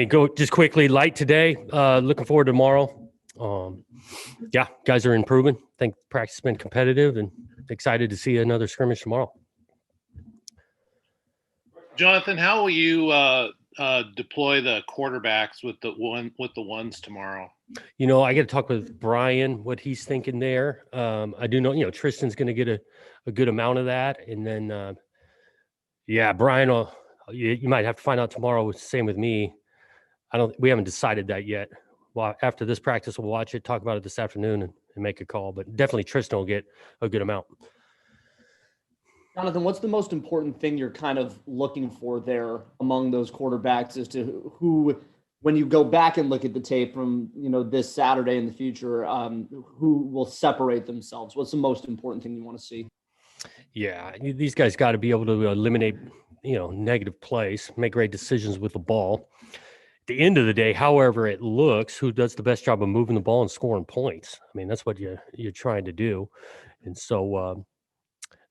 Go just quickly. Light today. Looking forward to tomorrow. Guys are improving. I think practice has been competitive and excited to see another scrimmage tomorrow. Jonathan, how will you deploy the quarterbacks with the ones tomorrow? I got to talk with Brian what he's thinking there. I do know Tristan's going to get a good amount of that, and then Brian will. You might have to find out tomorrow. Same with me. We haven't decided that yet. Well, after this practice, we'll watch it, talk about it this afternoon, and make a call. But definitely Tristan will get a good amount. Jonathan, what's the most important thing you're kind of looking for there among those quarterbacks as to who, when you go back and look at the tape from, this Saturday in the future, who will separate themselves? What's the most important thing you want to see? Yeah, these guys got to be able to eliminate, negative plays, make great decisions with the ball. At the end of the day, however it looks, who does the best job of moving the ball and scoring points? That's what you're trying to do. And so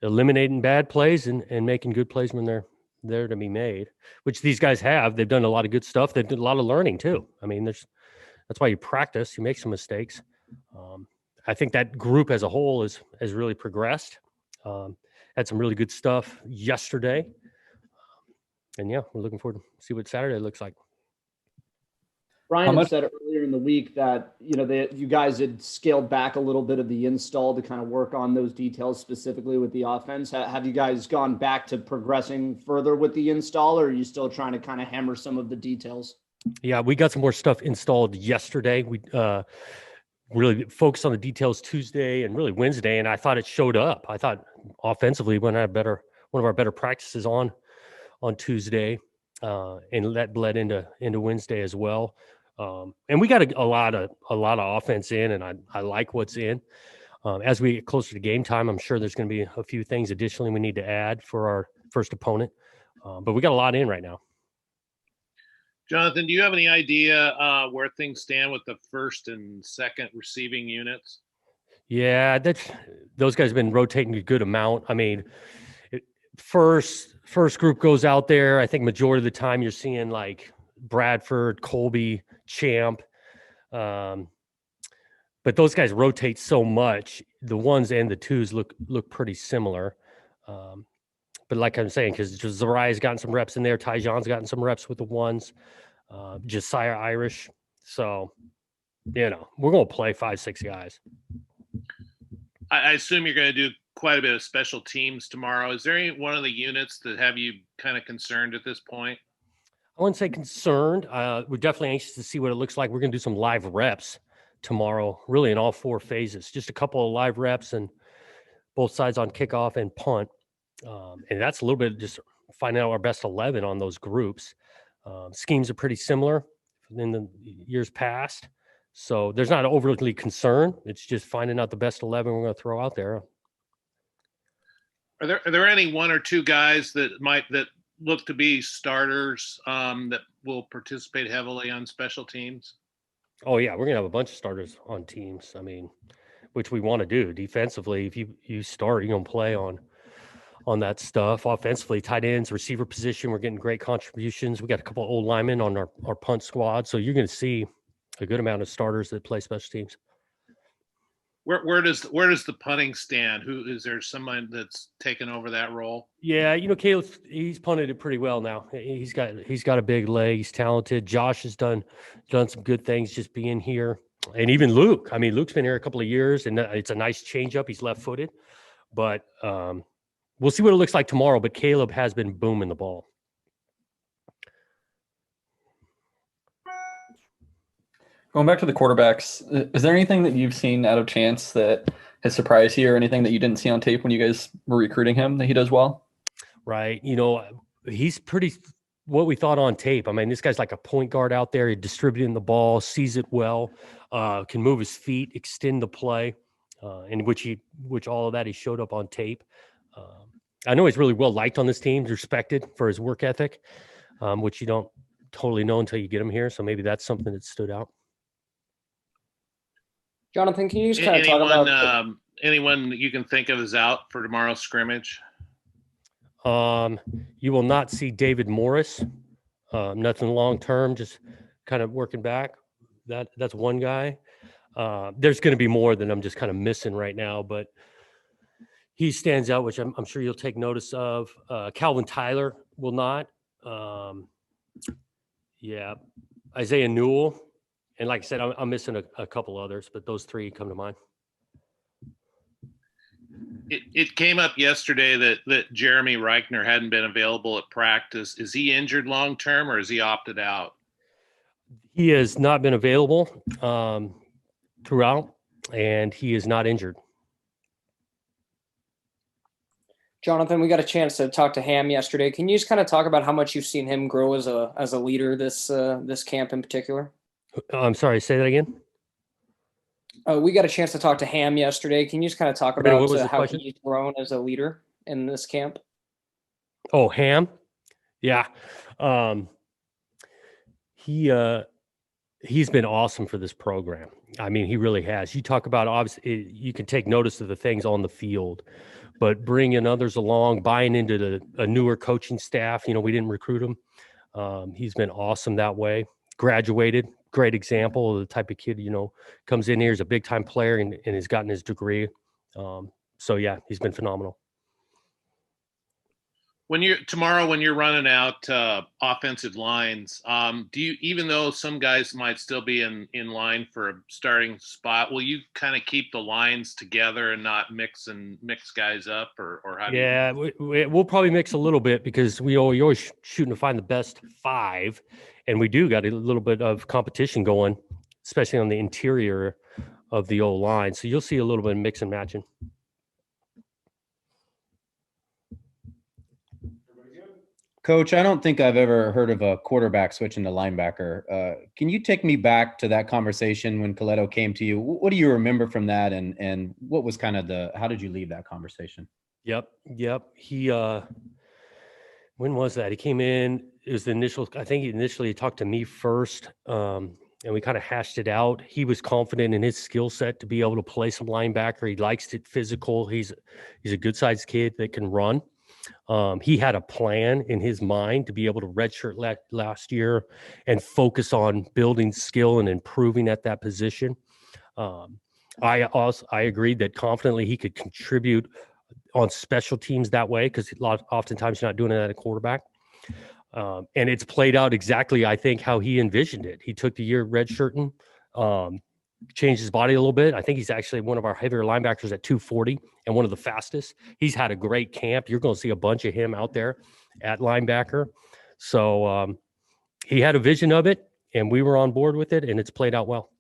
eliminating bad plays and making good plays when they're there to be made, which these guys have. They've done a lot of good stuff. They've done a lot of learning too. That's why you practice. You make some mistakes. I think that group as a whole has really progressed. Had some really good stuff yesterday. And we're looking forward to see what Saturday looks like. Brian had said earlier in the week that, you guys had scaled back a little bit of the install to kind of work on those details specifically with the offense. Have you guys gone back to progressing further with the install, or are you still trying to kind of hammer some of the details? Yeah, we got some more stuff installed yesterday. We really focused on the details Tuesday and really Wednesday, and I thought it showed up. I thought offensively when I had one of our better practices on Tuesday, and that bled into Wednesday as well. And we got a lot of offense in, and I like what's in. As we get closer to game time, I'm sure there's going to be a few things additionally we need to add for our first opponent. But we got a lot in right now. Jonathan, do you have any idea where things stand with the first and second receiving units? Yeah, those guys have been rotating a good amount. First group goes out there. I think majority of the time you're seeing like Bradford, Colby, Champ. But those guys rotate so much. The ones and the twos look pretty similar. But like I'm saying, because Zariah's gotten some reps in there, Tyjon's gotten some reps with the ones, Josiah Irish. So, we're going to play 5-6 guys. I assume you're going to do quite a bit of special teams tomorrow. Is there any one of the units that have you kind of concerned at this point? I wouldn't say concerned. We're definitely anxious to see what it looks like. We're going to do some live reps tomorrow, really in all 4 phases. Just a couple of live reps and both sides on kickoff and punt. And that's a little bit just finding out our best 11 on those groups. Schemes are pretty similar in the years past. So there's not overly concern. It's just finding out the best 11 we're going to throw out there. Are there any one or two guys that look to be starters that will participate heavily on special teams? Oh yeah, we're going to have a bunch of starters on teams. Which we want to do defensively. If you start, you're going to play on that stuff. Offensively, tight ends, receiver position, we're getting great contributions. We got a couple of old linemen on our punt squad. So you're going to see a good amount of starters that play special teams. Where does the punting stand? Who is there? Someone that's taken over that role? Yeah, Caleb, he's punted it pretty well now. He's got a big leg. He's talented. Josh has done some good things just being here, and even Luke. Luke's been here a couple of years, and it's a nice changeup. He's left-footed, but we'll see what it looks like tomorrow. But Caleb has been booming the ball. Going back to the quarterbacks, is there anything that you've seen out of Chance that has surprised you, or anything that you didn't see on tape when you guys were recruiting him that he does well? Right. He's pretty what we thought on tape. This guy's like a point guard out there. He's distributing the ball, sees it well, can move his feet, extend the play, in which all of that he showed up on tape. I know he's really well liked on this team, respected for his work ethic, which you don't totally know until you get him here. So maybe that's something that stood out. Jonathan, can you just kind of talk about anyone that you can think of is out for tomorrow's scrimmage? You will not see David Morris. Nothing long term, just kind of working back. That's one guy. There's going to be more than I'm just kind of missing right now, but he stands out, which I'm sure you'll take notice of. Calvin Tyler will not. Yeah, Isaiah Newell, and like I said, I'm missing a couple others, but those three come to mind. It came up yesterday that Jeremy Reichner hadn't been available at practice. Is he injured long term, or is he opted out? He has not been available throughout, and he is not injured. Jonathan, we got a chance to talk to Ham yesterday. Can you just kind of talk about how much you've seen him grow as a leader this camp in particular? I'm sorry, say that again. We got a chance to talk to Ham yesterday. Can you just kind of talk about how question? he's grown as a leader in this camp? Oh, Ham? Yeah. He's been awesome for this program. I mean, he really has. You talk about, obviously, you can take notice of the things on the field, but bringing others along, buying into a newer coaching staff. We didn't recruit him. He's been awesome that way. Graduated, great example of the type of kid, comes in here as a big time player and has gotten his degree. So yeah, he's been phenomenal. When you're running out offensive lines, do you, even though some guys might still be in line for a starting spot, will you kind of keep the lines together and not mix guys up, or how do you? We'll probably mix a little bit because we always shooting to find the best five, and we do got a little bit of competition going, especially on the interior of the old line. So you'll see a little bit of mix and matching. Coach, I don't think I've ever heard of a quarterback switching to linebacker. Can you take me back to that conversation when Coletto came to you? What do you remember from that, and what was kind of how did you leave that conversation? Yep. He when was that? He came in. It was the initial. I think he initially talked to me first, and we kind of hashed it out. He was confident in his skill set to be able to play some linebacker. He likes it physical. He's a good sized kid that can run. He had a plan in his mind to be able to redshirt last year and focus on building skill and improving at that position. I agreed that confidently he could contribute on special teams that way, because oftentimes you're not doing it at a quarterback. And it's played out exactly, I think, how he envisioned it. He took the year redshirting, changed his body a little bit. I think he's actually one of our heavier linebackers at 240 and one of the fastest. He's had a great camp. You're going to see a bunch of him out there at linebacker. So he had a vision of it, and we were on board with it, and it's played out well.